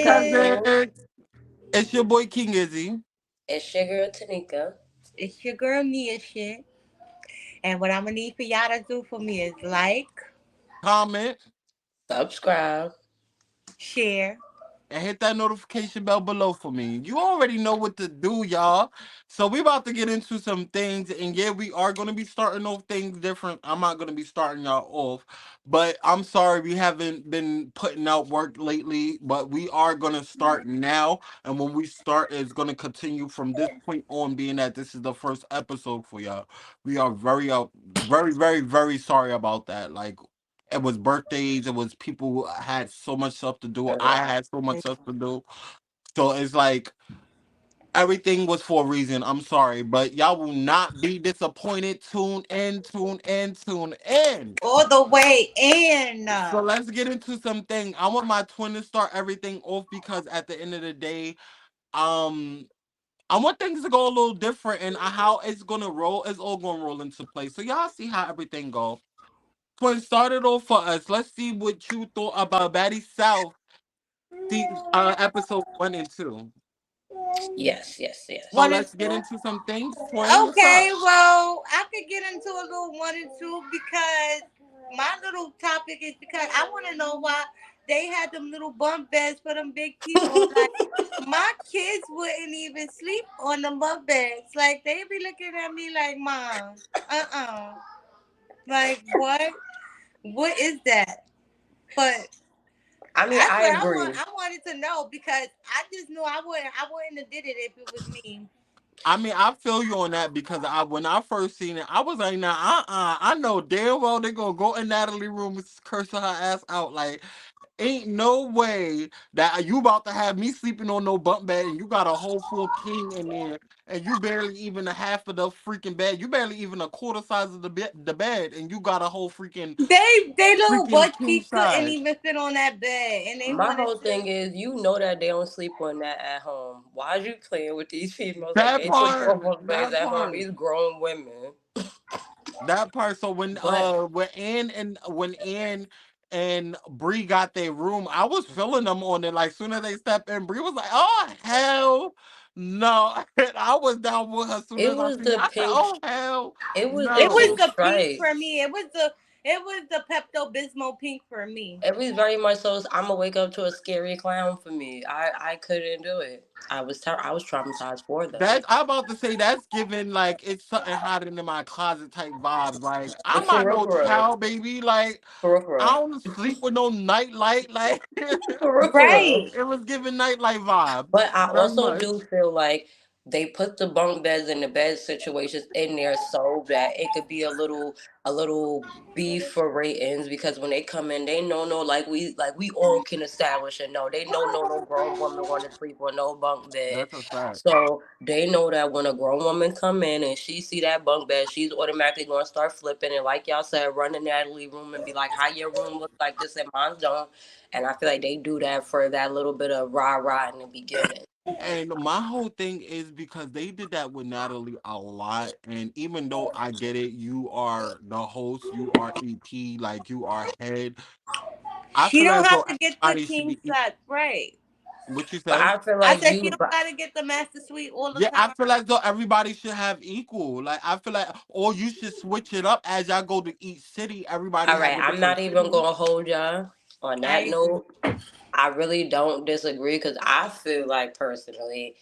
cousins? cousins? It's your boy King Izzy. It's your girl Tanika. It's your girl Nia shit. And what I'm gonna need for y'all to do for me is like, Comment Subscribe. share. and hit that notification bell below for me. You already know what to do, y'all. So we about to get into some things, and yeah, we are gonna be starting off things different. I'm not gonna be starting y'all off, but I'm sorry we haven't been putting out work lately. But we are gonna start now, and when we start, it's gonna continue from this point on. Being that this is the first episode for y'all, we are very sorry about that. Like it was birthdays, it was people who had so much stuff to do. I had so much stuff to do. So it's like everything was for a reason. I'm sorry, but y'all will not be disappointed. Tune in. All the way in. So let's get into something. I want my twin to start everything off because at the end of the day, um, I want things to go a little different and how it's gonna roll. It's all gonna roll into place. So y'all see how everything go. Twin started off for us. Let's see what you thought about Batty South episode 1 and 2. Yes. So One and let's get two. into some things. Twin, what's Okay, up? well, I could get into a little one and two because my little topic is because I want to know why they had them little bunk beds for them big people. Like, my kids wouldn't even sleep on the bunk beds. Like, they be looking at me like, Mom, like, what? What is that? But I mean, that's I what agree. I wanted to know because I just knew I wouldn't have did it if it was me. I mean, I feel you on that because when I first seen it, I was like, nah, I know damn well they gonna go in Natalie room and cursing her ass out. Like, ain't no way that you about to have me sleeping on no bunk bed and you got a whole full king in there and you barely even a half of the freaking bed. You barely even a quarter size of the bed and you got a whole They little freaking butt king feet couldn't size. even fit on that bed, and they My wanted whole to. thing is, you know that they don't sleep on that at home. Why are you playing with these females like That they took part, over beds that at home? part. These grown women. That part. So But when Ann and Bree got their room, I was feeling them on it. Like soon as they stepped in, Bree was like, "Oh hell no!" And I was down with her. Soon it as I was seen it, the I said, pink. "Oh hell It was the It was no!" pink the pink for stripes. me. It was the Pepto Bismol pink for me. It was very much so. I'm gonna wake up to a scary clown for me. I couldn't do it. I was traumatized for them. That's I'm about to say that's giving like it's something hiding in my closet type vibes. Like I'm For not real, no for real, child baby. Like for real, for I real, don't sleep with no nightlight. Like for real, for real. Right. it was giving nightlight vibes But I very also do much. feel like they put the bunk beds and the bed situations in there so that it could be a little beef for ratings because when they come in they know no like we all can establish and know they know no grown woman want to sleep on no bunk bed. That's a fact. So they know that when a grown woman come in and she see that bunk bed, she's automatically gonna start flipping and like y'all said, run to Natalie room and be like, how your room look like this and mine don't. And I feel like they do that for that little bit of rah rah in the beginning. And my whole thing is because they did that with Natalie a lot. And even though I get it, you are the host, you are EP, like you are head. I She feel don't as though have to get the everybody should king be size, right? what you But say? I feel I like said she you, don't but gotta get the master suite all the Yeah, I time. feel as though everybody should have equal. Like I feel like, or you should switch it up as y'all go to each city. Everybody all have right, a I'm not different even city. gonna hold y'all on that I agree. note. I really don't disagree because I feel like personally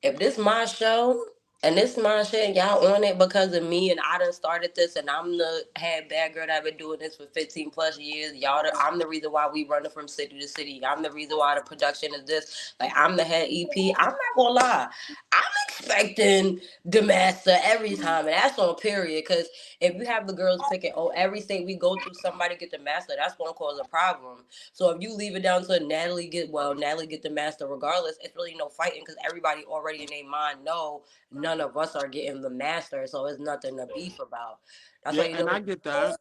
if this my show and this my shit and y'all on it because of me and I done started this and I'm the head bad girl that been doing this for 15 plus years. I'm the reason why we running from city to city. I'm the reason why the production is this. Like I'm the head EP. I'm not gonna lie. I'm expecting the master every time and that's on period because if you have the girls picking, oh, every state we go to, somebody get the master, that's gonna cause a problem. So if you leave it down to Natalie get the master regardless, it's really no fighting because everybody already in their mind know none of us are getting the master, so it's nothing to beef about. That's why Yeah, you and I know. get that.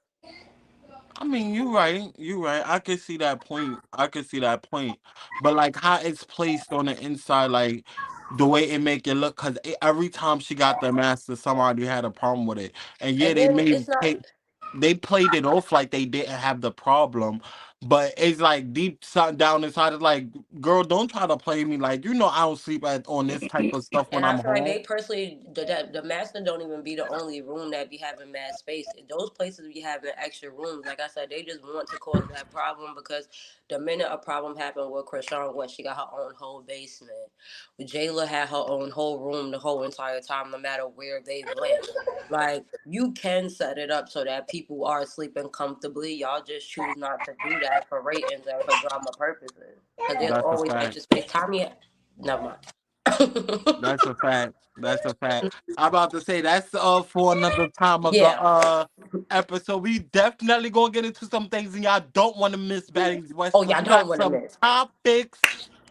I mean, you right. You right. I could see that point. I could see that point. But like how it's placed on the inside, like the way it make it look, because every time she got the master, somebody had a problem with it. And yeah, And then it's not. they played it off like they didn't have the problem. But it's like deep down inside, it's like, girl, don't try to play me. Like, I don't sleep on this type of stuff when And I I'm feel like home. they personally, the master don't even be the only room that be having mad space. Those places be having extra rooms. Like I said, they just want to cause that problem because the minute a problem happened with Krishan, what she got her own whole basement. Jayla had her own whole room the whole entire time, no matter where they went. Like you can set it up so that people are sleeping comfortably. Y'all just choose not to do that for ratings and for drama purposes. Because there's That's a always fact. extra space. Tommy, never mind. That's a fact. That's a fact. I'm about to say that's for another time of the Yeah. episode. We definitely gonna get into some things, and y'all don't want to miss Baddies West Oh, because y'all we don't got want to some miss. topics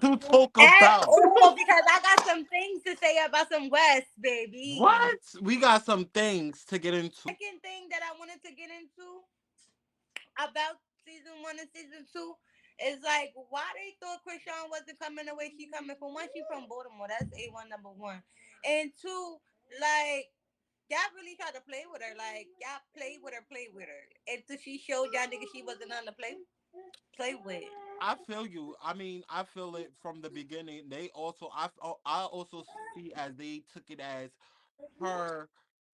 to talk And about. oh, because I got some things to say about some West, baby. What? We got some things to get into. Second thing that I wanted to get into about season one and season two is like why they thought Krishan wasn't coming the way she coming. For one, she from Baltimore. That's A1 number one. And two, like y'all really tried to play with her. Like y'all play with her. Until she showed y'all niggas she wasn't on the play with. I feel you. I mean, I feel it from the beginning. They also, I also see as they took it as her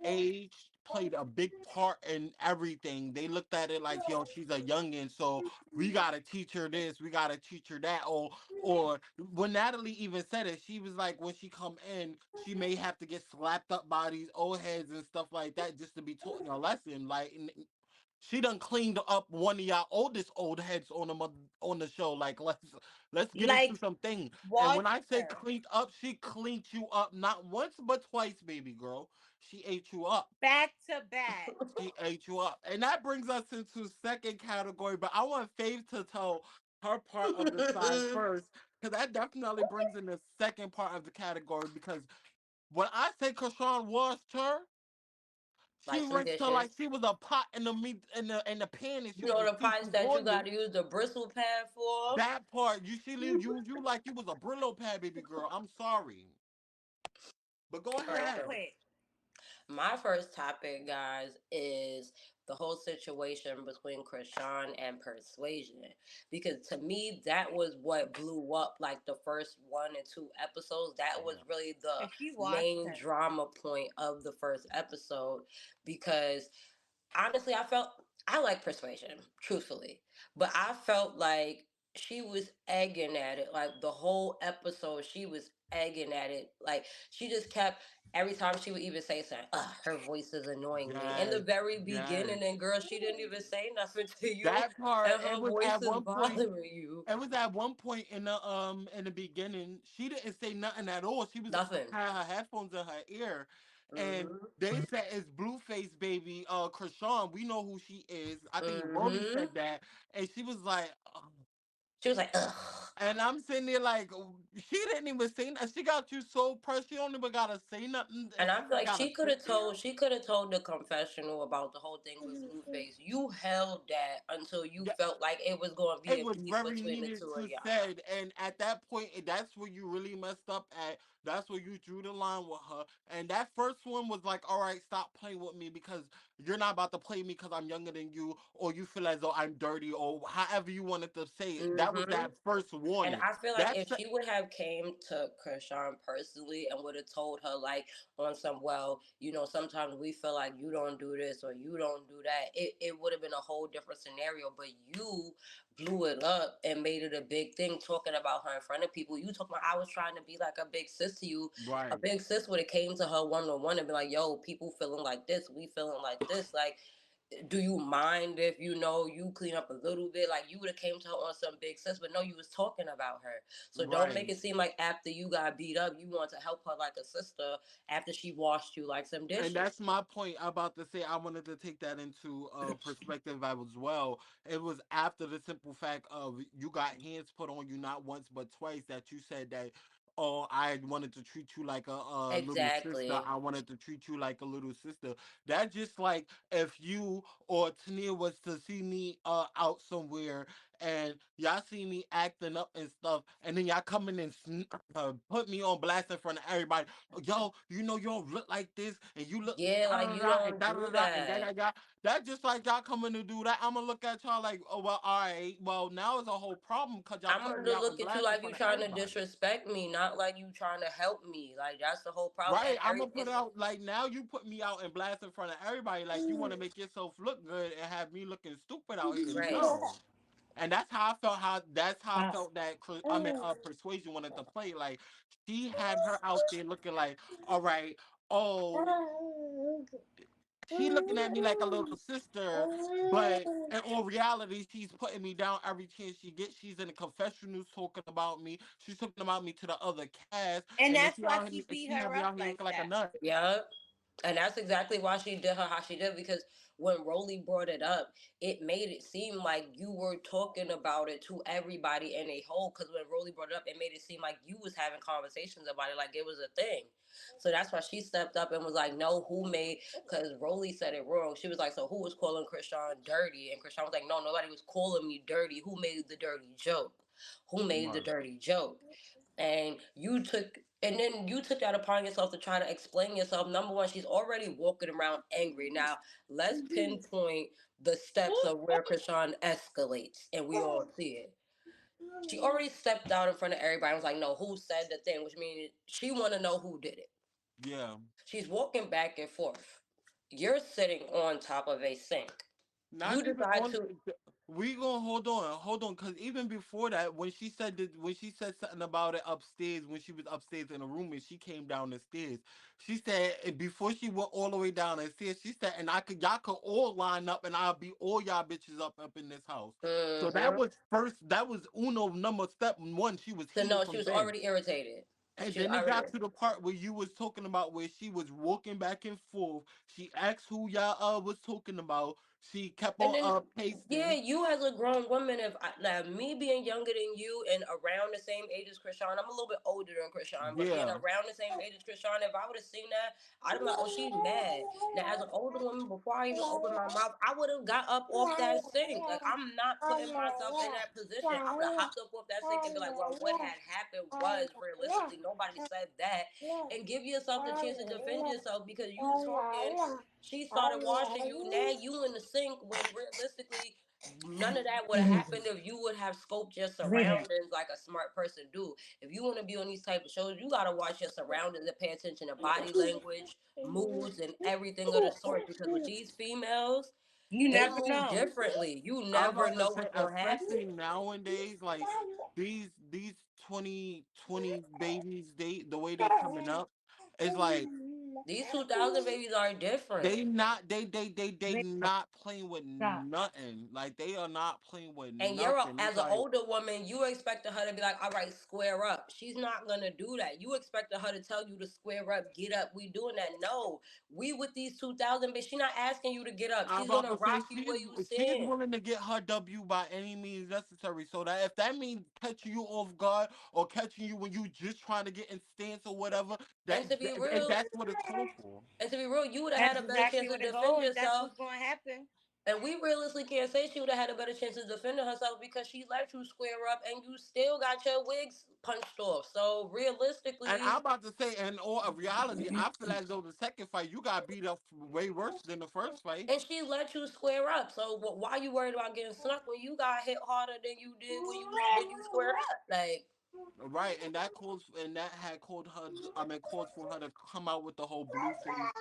age played a big part in everything. They looked at it like, yo, she's a youngin, so we gotta teach her this, we gotta teach her that. Or when Natalie even said it, she was like, when she come in, she may have to get slapped up by these old heads and stuff like that just to be taught a lesson. Like, she done cleaned up one of y'all oldest old heads on the show. Like, let's get into Like something. And when watch I say her cleaned up, she cleaned you up not once but twice, baby girl. She ate you up. back to back. She ate you up. And that brings us into second category. But I want Faith to tell her part of the side first, because that definitely brings in the second part of the category. Because when I say Krishan washed her, she Like some rinsed her dishes. like she was a pot in the meat in the pan, and she You was know a the parts seafood that you got boil. to use the bristle pad for? That part, she used you like you was a Brillo pad, baby girl. I'm sorry, but go All right, Real ahead. so quick. my first topic, guys, is the whole situation between Krishan and Persuasion. Because to me, that was what blew up like the first 1 and 2 episodes. That was Yeah, really the Cause she watched main her. drama point of the first episode. Because honestly, I like Persuasion, truthfully, but I felt like she was egging at it. Like the whole episode, she was egging at it. Like she just kept every time she would even say something, ugh, her voice is annoying me. In the yes, very yes. beginning, and girl, she didn't even say nothing to you, That part, and it her was voice at is one point. bothering you. It was at one point in the beginning. She didn't say nothing at all. She was Nothing. had her headphones in her ear, and Mhm. they said it's Blueface baby, Krishan. We know who she is. I think Rolly Mhm. said that, and she was like, She was like, ugh. and I'm sitting there like, she didn't even say nothing. She got you so pressed. She don't even gotta say nothing, and And I she feel just like gotta sit there. she could have told the confessional about the whole thing with Blueface. You held that until you felt like it was going to be It a was beef very between the needed two of to y'all. said, and at that point, that's where you really messed up at. That's where you drew the line with her. And that first one was like, all right, stop playing with me because you're not about to play me because I'm younger than you, or you feel as though I'm dirty, or however you wanted to say it. That was Hmm. that first And warning. I feel like That's if she would have came to Krishan personally and would have told her like on some, well, sometimes we feel like you don't do this or you don't do that, it would have been a whole different scenario. But you blew it up and made it a big thing, talking about her in front of people. You talking about I was trying to be like a big sis to you. A right. big sis would have came to her one on one and be like, yo, people feeling like this, we feeling like this. Like, do you mind if you clean up a little bit? Like you would have came to her on some big sense, but no, you was talking about her. So don't make Right. it seem like after you got beat up you want to help her like a sister after she washed you like some And that's dishes. my point. I'm about to say I wanted to take that into perspective as well. It was after the simple fact of you got hands put on you not once but twice that you said that, oh, I wanted to treat you like a little sister. Exactly. I wanted to treat you like a little sister. That just like if you or Tania was to see me out somewhere and y'all see me acting up and stuff, and then y'all come in and put me on blast in front of everybody. Yo, you know you don't look like this, and you look Yeah, da like da you da and don't da da do da and da da that. da. That just like y'all coming to do that. I'm gonna look at y'all like, oh well, all right. Well, now it's a whole problem because y'all I'm putting gonna me just out and look at you blast in like you front of trying to everybody. disrespect me, not like you trying to help me. Like that's the whole problem. Right, And I'm every gonna put it's out like now you put me out and blast in front of everybody like you want to make yourself look good and have me looking stupid out here. right. No, and that's how I felt. How that's how I felt that I mean, Persuasion wanted to play. Like she had her out there looking like, all right, oh, she looking at me like a little sister, but in all reality, she's putting me down every chance she gets. She's in the confessionals talking about me. She's talking about me to the other cast, And and then that's why she and beat she her had me up out here like looking like a that. nut. Yeah. And that's exactly why she did her how she did, because when Rolly brought it up, it made it seem like you were talking about it to everybody in a whole. Because when Rolly brought it up, it made it seem like you was having conversations about it, like it was a thing. So that's why she stepped up and was like, "No, who made?" Because Rolly said it wrong. She was like, "So who was calling Krishan dirty?" And Krishan was like, "No, nobody was calling me dirty. Who made the dirty joke? Who made the Right. dirty joke?" And you took and then you took that upon yourself to try to explain yourself. Number one, she's already walking around angry. Now let's pinpoint the steps of where Krishan escalates, and we all see it. She already stepped out in front of everybody and was like, "No, who said the thing?" Which means she want to know who did it. Yeah. She's walking back and forth. You're sitting on top of a sink. You Not even decide on. to. We gonna hold on, because even before that, when she said something about it upstairs, when she was upstairs in the room and she came down the stairs, she said before she went all the way down the stairs, she said, and y'all could all line up, and I'll be all y'all bitches up in this house. So that Mm-hmm. was first. That was uno number step one. She was So heated no, she from was then. already irritated. And She was then it got already. to the part where you was talking about where she was walking back and forth. She asked who y'all was talking about. She kept And on then, yeah, pasting. you as a grown woman, if I, now me being younger than you and around the same age as Krishan, I'm a little bit older than Krishan, but being Yeah. around the same age as Krishan, if I would have seen that, I'd have been like, oh, she's mad. Now, as an older woman, before I even opened my mouth, I would have got up off that sink. Like, I'm not putting myself in that position. I would have hopped up off that sink and be like, well, what had happened was realistically, nobody said that. And give yourself the chance to defend yourself because you talking. She started washing you. Now you in the sink when realistically none of that would have happened if you would have scoped your surroundings like a smart person do. If you want to be on these type of shows, you gotta watch your surroundings and pay attention to body language, moods, and everything of the sort. Because with these females, You they never move know. differently. You I'm never about to know say, what's gonna especially happen. nowadays, like these 2020 babies, the way they coming up, it's like These 2000 babies are they different. not they Rachel, not playing with stop. nothing. Like they are not playing with And nothing. It's as an like older woman, you expected her to be like, all right, square up. She's not gonna do that. You expected her to tell you to square up, get up. We doing that. No, we with these 2000, but she not asking you to get up. I'm She's about gonna to say, rock you where you she is stand. willing to get her W by any means necessary. So that if that means catching you off guard or catching you when you just trying to get in stance or whatever, And to be and real, that's what it's called for. you would have had That's a better exactly chance to what it defend goes. That's yourself. what's going to happen. And we realistically can't say she would have had a better chance of defending herself because she let you square up and you still got your wigs punched off. So And I'm realistically, about to say, in all of reality, I feel as though the second fight you got beat up way worse than the first fight. and she let you square up. So why you worried about getting snuck when you got hit harder than you did when you squared up? Like Right, and that had called her. I mean, called for her to come out with the whole blue face,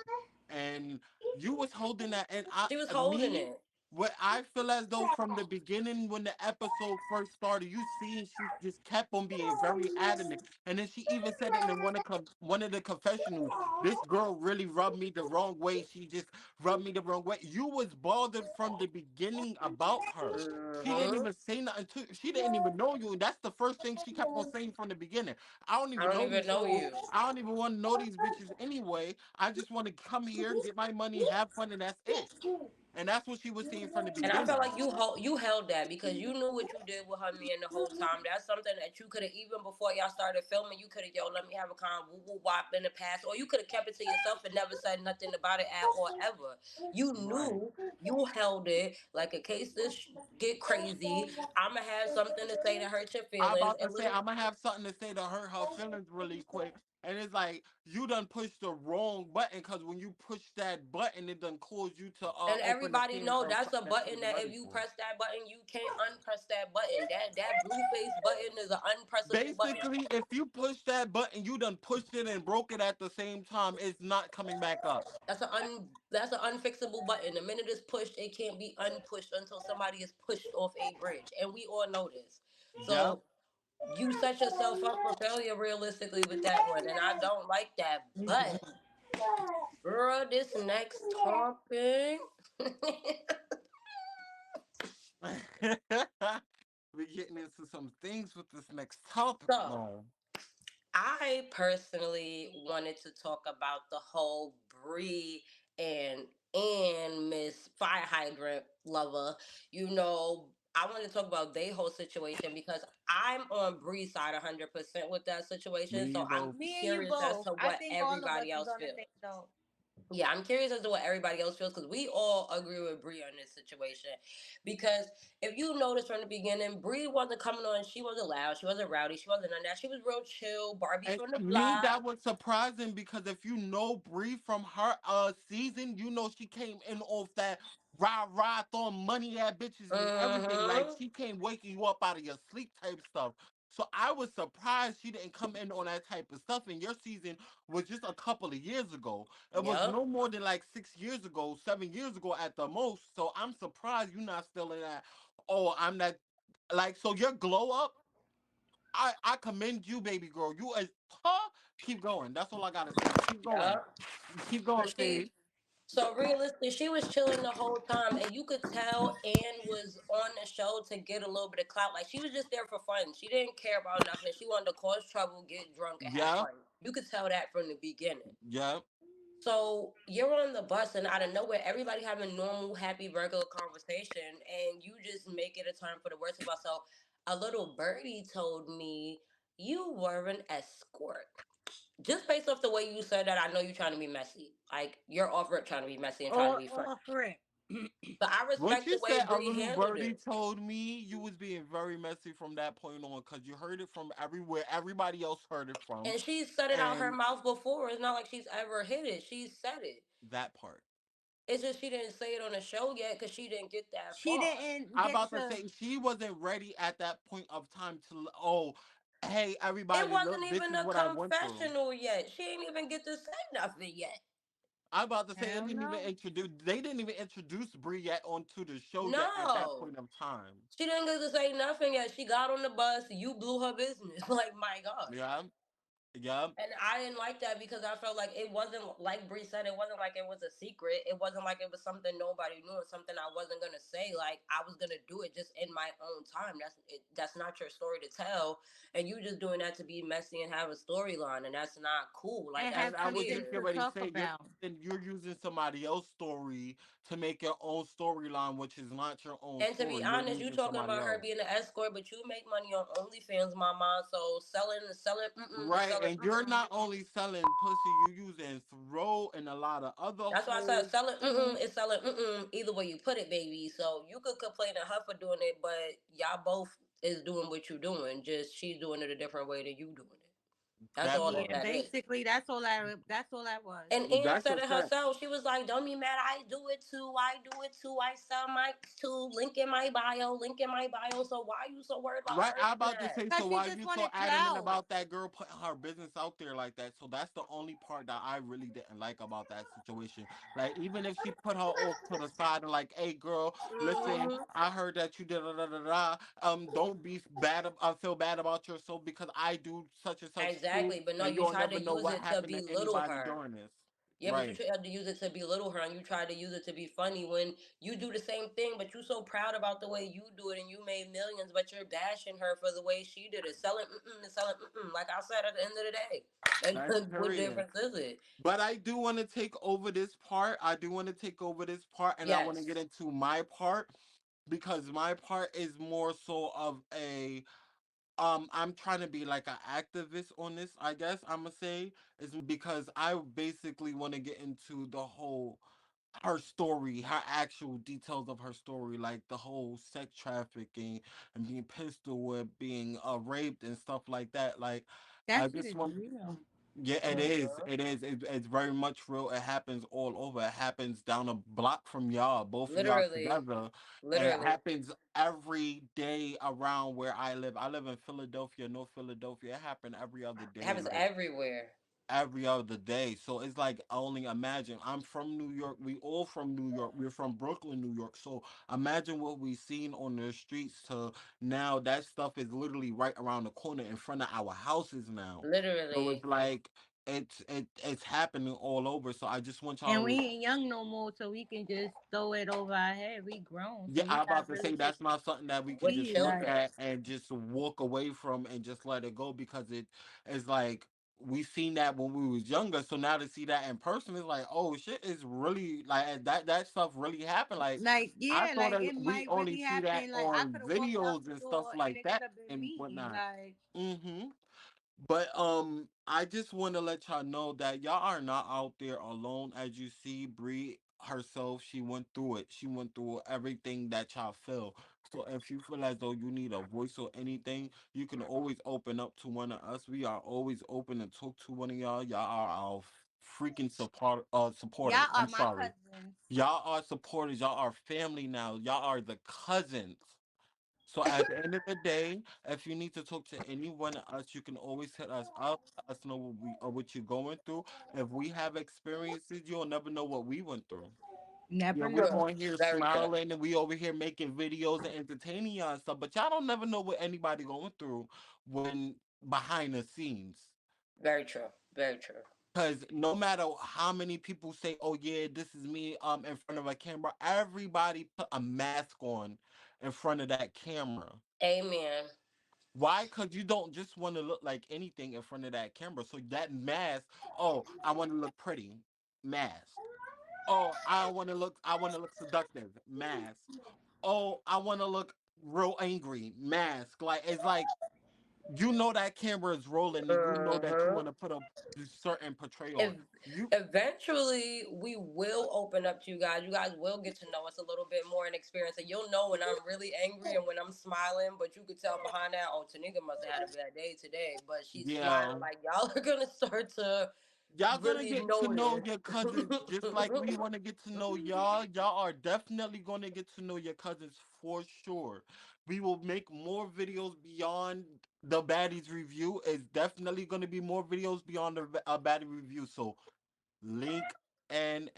and you was holding that. And she was holding me, it. what I feel as though from the beginning when the episode first started, you see, she just kept on being very adamant, and then she even said it in one of the confessionals. This girl really rubbed me the wrong way. She just rubbed me the wrong way. You was bothered from the beginning about her. She didn't Hmm. even say nothing to. She didn't even know you, and that's the first thing she kept on saying from the beginning. I don't I even don't know even these know hoes. you. I don't even want to know these bitches anyway. I just want to come here, get my money, have fun, and that's it. And that's what she was saying from the And I felt beginning. like you held that because you knew what you did with her man the whole time. That's something that you could have, even before y'all started filming, you could have, yo, let me have a con woo woo wop in the past, or you could have kept it to yourself and never said nothing about it at all ever. You Right. knew, you held it like in case this get crazy, I'ma have something to say to hurt your I feelings. about to And say little, I'm gonna have something to say to hurt her feelings really quick. And it's like you done pushed the wrong button because when you push that button, it done caused you to and open the everybody can know of that's something a that you button wasn't that if ready you for. press that button, you can't unpress that button. That blue face button is an unpressable button. Basically, if you push that button, you done pushed it and broke it at the same time. It's not coming back up. That's an unfixable button. The minute it's pushed, it can't be unpushed until somebody is pushed off a bridge, and we all know this. Yep. So you set yourself up for failure realistically with that one, and I don't like that. But girl, this next topic. We're getting into some things with this next topic So now. I personally wanted to talk about the whole Bree and Miss Fire Hydrant lover. You know, I want to talk about their whole situation because I'm on Bree's side 100% with that situation. Me, So you I'm both. Me and you curious as both. to I what think all of us everybody is else on the feels. same note. Yeah, I'm curious as to what everybody else feels because we all agree with Bree on this situation. Because if you notice from the beginning, Bree wasn't coming on. She wasn't loud. She wasn't rowdy. She wasn't none of that. She was real chill. Barbie And from the me, block. that was surprising because if you know Brie from her season, you know she came in off that rah rah throwing money at bitches and everything. Like Mm-hmm. she came waking you up out of your sleep type stuff. So I was surprised she didn't come in on that type of stuff. And your season was just a couple of years ago. It was Yep. no more than like 6 years ago, 7 years ago at the most. So I'm surprised you're not still in that. Oh, I'm that. Like so, your glow up. I commend you, baby girl. You as huh? Keep going. That's all I gotta say. Keep going. Yep. Keep going, But Fade. so realistically, she was chilling the whole time, and you could tell Anne was on the show to get a little bit of clout. Like she was just there for fun. She didn't care about nothing. She wanted to cause trouble, get drunk, and have Yeah, fun. You could tell that from the beginning. yeah. So you're on the bus, and out of nowhere, everybody having normal, happy, regular conversation, and you just make it a turn for the worse about. So a little birdie told me you were an escort. Just based off the way you said that, I know you're trying to be messy. Like you're off rip trying to be messy and trying to All be funny. off rip. But I What respect you the way said, a Bree little handled birdie it. told me you was being very messy from that point on because you heard it from everywhere. Everybody else heard it from, And she's said it out her and mouth before. It's not like she's ever hid it. She's said it. that part. It's just she didn't say it on the show yet because she didn't get that She far. didn't I'm get about to to. say she wasn't ready at that point of time to. Oh, hey It everybody, wasn't look, this even is a what I went through. confessional yet. She ain't even get to say nothing yet. I'm about to say it Hell didn't even no. introduce. They didn't even introduce Brie yet onto the show yet at that No. point of time. She didn't get to say nothing yet. She got on the bus. You blew her business. Like, my gosh. Yeah, yeah. And I didn't like that because I felt like it wasn't like Bree said. It wasn't like it was a secret. It wasn't like it was something nobody knew or something I wasn't gonna say. Like I was gonna do it just in my own time. That's it. That's not your story to tell, and you just doing that to be messy and have a storyline, and that's not cool. Like And that's And have I was something just getting to weird. ready to talk say about. you're using somebody else's story to make your own storyline, which is not your own And to be story. You're honest, you using talking somebody about her else. being an escort, but you make money on OnlyFans, mama. So is Right, selling. and you're not only selling pussy, you using throw and a lot of other That's why I said hoes selling too. is selling either way you put it, baby. So you could complain at her for doing it, but y'all both is doing what you doing. Just she's doing it a different way than you doing it. That's That all that Yeah, part. that is. basically that's all that was. And Ann That's said a it fact. herself. She was like, "Don't be mad. I do it too. I do it too. I sell my too. Link in my bio. Link in my bio. So why you so worried about Right, her I'm doing about to that?" say, Cause so she why just you so wanted adamant clout. about that girl putting her business out there like that? So that's the only part that I really didn't like about that situation. Like, even if she put her off to the side and like, hey girl, listen, Hmm. I heard that you did da da da da. Don't be bad. I feel bad about yourself because I do such and such too, Exactly. But no, and you you'll tried to never know use what it to happened to belittle anybody her. during this. Yeah, but you Right. tried to use it to belittle her, and you tried to use it to be funny when you do the same thing, but you so proud about the way you do it, and you made millions, but you're bashing her for the way she did it, selling and selling like I said at the end of the day. That's Like, what period. difference is it? But I do want to take over this part. I do want to take over this part, and I want to get Yes, into my part because my part is more so of a I'm trying to be like an activist on this, I guess I'm gonna say, is because I basically want to get into the whole her story, her actual details of her story, like the whole sex trafficking and being pistol whipped, being raped and stuff like that. Like I That shit just is want real. yeah, it is. hmm It is. It's very much real. It happens all over. It happens down a block from y'all, both of y'all literally, together. And it literally, happens every day around where I live. I live in Philadelphia, North Philadelphia. It happens every other it day. happens Like everywhere. every other day. So it's like only imagine. I'm from New York. We all from New York. We're from Brooklyn, New York. So imagine what we seen on the streets to now that stuff is literally right around the corner in front of our houses now. So it's Literally, like it's happening all over. So I just want And we y'all ain't young no more, so we can just throw it over our head. We grown, yeah, so we I'm about got to really say shit that's not something that we to could with just see. look Like, children, at and just walk away from and just let it go because it is like we seen that when we was younger. So now to see that in person is like, oh shit, it's really like that stuff really happened. Like I yeah, thought like that it we might only really see that happen. Like I on could have walked out videos the and stuff door and like it could that have been and me. whatnot. Like, Mm-hmm. But I just want to let y'all know that y'all are not out there alone. As you see, Bree herself, she went through it. She went through everything that y'all feel. So if you feel as though you need a voice or anything, you can always open up to one of us. We are always open to talk to one of y'all. Y'all are our freaking supporters. y'all are I'm my sorry. cousins. Y'all are supporters. Y'all are family now. Y'all are the cousins. So at the end of the day, if you need to talk to any one of us, you can always hit us up, let us know what we or what you're going through. If we have experiences, you'll never know what we went through. Yeah, Never we true, know. on here very true, smiling and we over here making videos and entertaining y'all and stuff, but y'all don't never know what anybody going through when behind the scenes. very true, very true. Because no matter how many people say, "Oh yeah, this is me," in front of a camera, everybody put a mask on in front of that camera. Amen. Why? Because you don't just want to look like anything in front of that camera. So that mask, oh, I want to look pretty, mask. Oh, I want to look seductive, mask. Oh, I want to look real angry, mask. Like it's like you know that camera is rolling and you know that you hmm want to put a certain portrayal. If You eventually we will open up to you guys will get to know us a little bit more and experience it. You'll know when I'm really angry and when I'm smiling, but you could tell behind that, oh, Tanika must have had a bad day today, but she's smiling. yeah. Like y'all are gonna start to Y'all gonna really get to know notice. your cousins just like we want to get to know y'all. Y'all are definitely gonna get to know your cousins for sure. We will make more videos beyond the baddies review. It's definitely gonna be more videos beyond the baddie review. So link and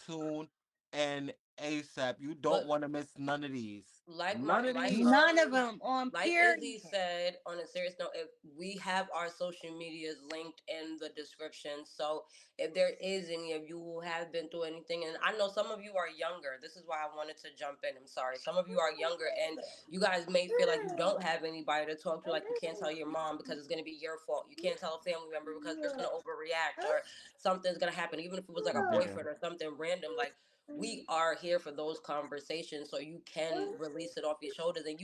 tune and ASAP. You don't But want to miss none of these. like my None of like these. None of them on like period. Izzy said, on a serious note, if we have our social medias linked in the description, so if there is any of you who have been through anything, and I know some of you are younger, this is why I wanted to jump in. I'm sorry, some of you are younger, and you guys may feel like you don't have anybody to talk to, like you can't tell your mom because it's going to be your fault. You can't tell a family member because they're going to overreact or something's going to happen, even if it was like a Yeah. boyfriend or something random. Like we are here for those conversations, so you can release it off your shoulders, and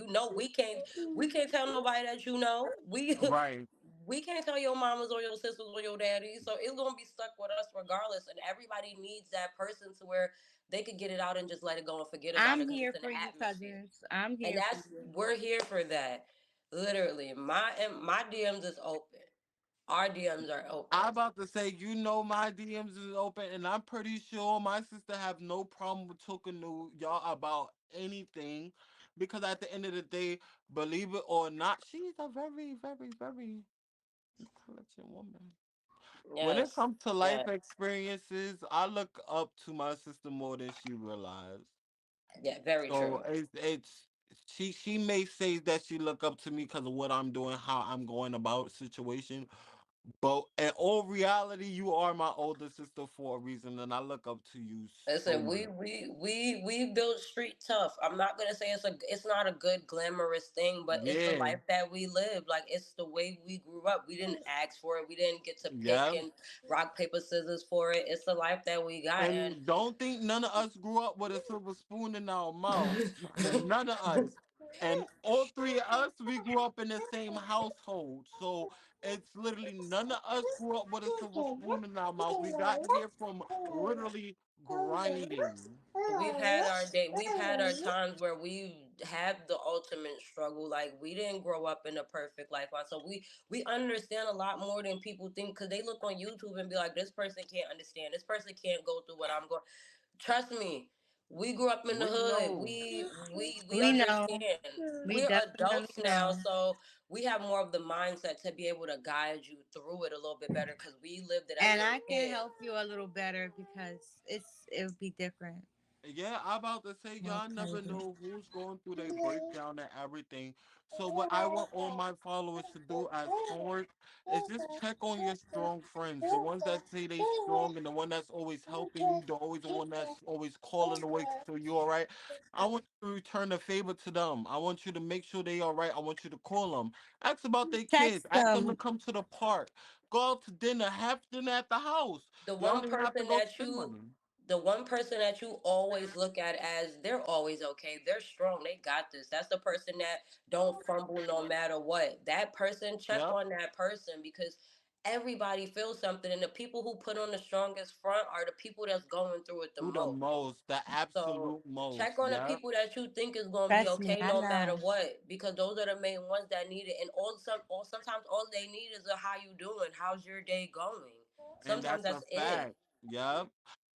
we can't tell nobody that you know. We Right. we can't tell your mamas or your sisters or your daddies. So it's gonna be stuck with us regardless. And everybody needs that person to where they could get it out and just let it go and forget about it I'm because it's here an for you, atmosphere. cousins. I'm And here for that's you. we're here for that. Literally. My DMs is open. Our DMs are I'm open. about to say, you know, my DMs is open, and I'm pretty sure my sister have no problem with talking to y'all about anything, because at the end of the day, believe it or not, she's a very, very, very intelligent woman. When it Yes. comes to life Yeah. experiences, I look up to my sister more than she realized. Yeah, very So true. it's she may say that she look up to me because of what I'm doing, how I'm going about situation, But in all reality, you are my older sister for a reason, and I look up to you so Listen, much. we built street tough. I'm not gonna say it's not a good glamorous thing, but it's the Yeah, life that we live. Like it's the way we grew up. We didn't ask for it. We didn't get to pick yeah. and rock paper scissors for it. It's the life that we got, and And don't think none of us grew up with a silver spoon in our mouth. None of us. And all three of us, we grew up in the same household. So it's literally none of us grew up with a silver spoon in our mouth. We got here from literally grinding. we've had our times where we have the ultimate struggle. Like we didn't grow up in a perfect life, so we understand a lot more than people think because they look on YouTube and be like, this person can't understand. This person can't go through what I'm going. Trust me, we grew up in the We hood. know. We We know. understand. We We're definitely adults now, know. so we have more of the mindset to be able to guide you through it a little bit better because we lived it as And a I can kid. help you a little better because it'll be different. Yeah, I'm about to say More y'all never crazy. know who's going through their breakdown and everything. So what I want all my followers to do as homework is just check on your strong friends, the ones that say they strong and the one that's always helping you, the one that's always calling the way so you all right. I want you to return the favor to them. I want you to make sure they all right. I want you to call them. Ask about their kids. Text Ask them to them. come to the park. Go out to dinner. Have dinner at the house. The You don't one even have to person go that spend you money. the one person that you always look at as they're always okay, they're strong, they got this. That's the person that don't fumble no matter what. That person, check Yep. on that person because everybody feels something, and the people who put on the strongest front are the people that's going through it the Do the most. most, the So absolute check most. on the Yeah. people that you think is gonna be Trust me, okay I no matter know. what, because those are the main ones that need it. And or sometimes all they need is a how you doing, how's your day going. And Sometimes that's a that's it. fact. Yep.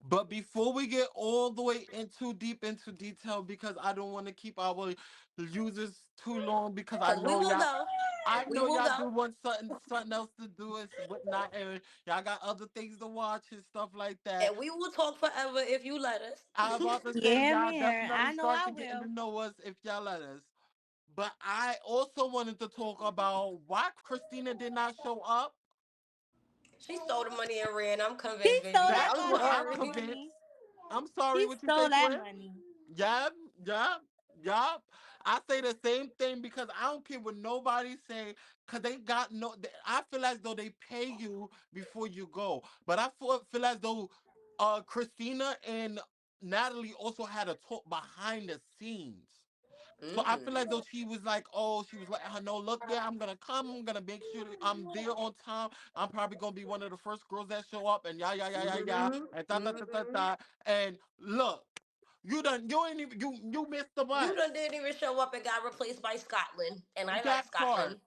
But before we get all the way into deep into detail, because I don't want to keep our users too long, because I Cause we know will y'all. go. I We know will y'all do go. want something else to do and whatnot, and y'all got other things to watch and stuff like that. And we will talk forever if you let us. I'm about to say Yeah, y'all man. definitely I know start I to getting to will. know us if y'all let us. But I also wanted to talk about why Christina did not show up. She stole the money and ran. I'm She convinced, baby. stole that That's I'm what I'm motherfucking sorry. money. convinced. I'm sorry, She what you stole say, that twin? money. Yup, yup, yup. I say the same thing because I don't care what nobody say, cause they got no. I feel as though they pay you before you go, but I feel as though Christina and Natalie also had a talk behind the scenes. So I feel Mm-hmm. like though she was like, oh, she was letting her know, look, yeah, I'm gonna come. I'm gonna make sure that I'm there on time. I'm probably gonna be one of the first girls that show up, and yeah, Mm-hmm. and Mm-hmm. And look, you ain't even you missed the You done bus. didn't even show up and got replaced by Scotland. And I like That part. Scotland.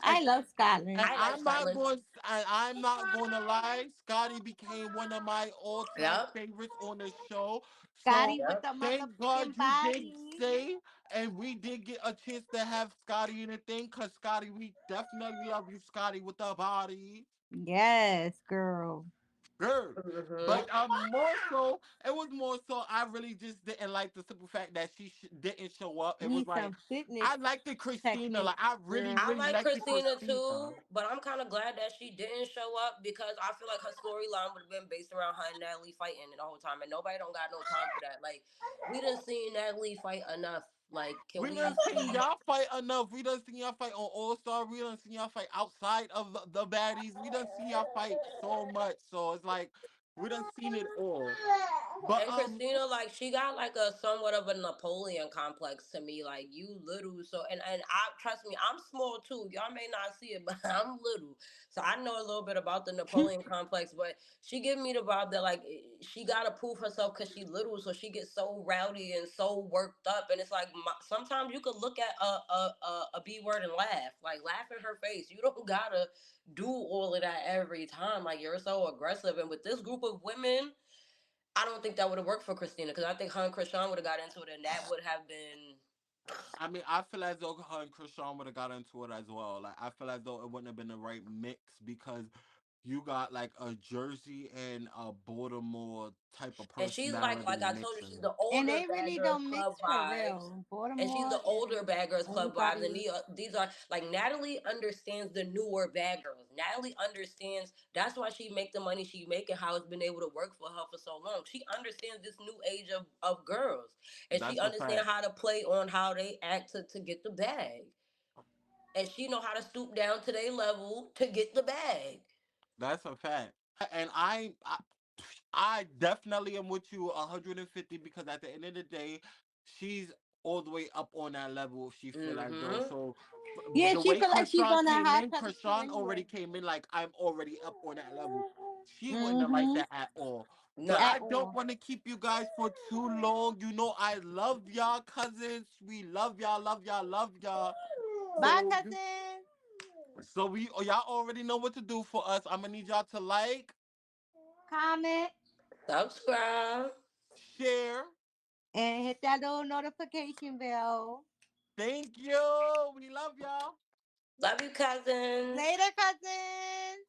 I And love Scotland. I like Scotland. I'm not going to lie. Scotty became one of my all-time Yep. favorites on the show. So Scotty with Yep. the thank God motherfucking you did body. say, and we did get a chance to have Scotty in the thing, cause Scotty, we definitely love you, Scotty, with the body. Yes, girl. Good. Mm-hmm. But more so, it was more so I really just didn't like the simple fact that she didn't show up. It was Need like some fitness I liked the Christina. Like techniques, I really, girl. I really like liked the Christina Christina. too, but I'm kind of glad that she didn't show up because I feel like her storyline would have been based around her and Natalie fighting the whole time, and nobody don't got no time for that. Like, we done seen Natalie fight enough. Like, can We we done seen see? y'all fight enough. We done seen y'all fight on All Star. We done seen y'all fight outside of the baddies. We done seen y'all fight so much. So it's like we done seen it all. But And Christina, like, she got like a somewhat of a Napoleon complex to me. Like, you little, so and I trust me, I'm small too. Y'all may not see it, but I'm little, so I know a little bit about the Napoleon complex. But she give me the vibe that like she gotta prove herself because she little, so she gets so rowdy and so worked up. And it's like sometimes you could look at a B word and laugh in her face. You don't gotta do all of that every time. Like you're so aggressive, and with this group of women. I don't think that would have worked for Christina because I think her and Krishan would have got into it, and that would have been. I mean, I feel as though her and Krishan would have got into it as well. Like I feel as though it wouldn't have been the right mix because you got like a Jersey and a Baltimore type of And she's like personality I told you, she's mixing. the And older they Bad really Girls don't Club mix for vibes. real. And she's Baltimore the older and Bad Girls Club vibes. And everybody. these are like Natalie understands the newer Bad Girls. Natalie understands that's why she make the money she make and how it's been able to work for her for so long. She understands this new age of girls. And she That's a understands fact. how to play on how they act to get the bag. And she know how to stoop down to their level to get the bag. That's a fact. And I definitely am with you 150 because at the end of the day, she's all the way up on that level. She feel as though Mm-hmm. so. Yeah, The she way feel like she's Krishan on a came high in, pedestal Krishan already anyway. came in like I'm already up on that level. She wouldn't have liked Mm-hmm. that at all. But No. At I don't all. want to keep you guys for too long. You know I love y'all cousins. We love y'all, love y'all, love y'all. Bye, So cousin. we y'all already know what to do for us. I'm gonna need y'all to like, Comment Subscribe. share. and hit that little notification bell. Thank you. We love y'all. Love you, cousins. Later, cousins.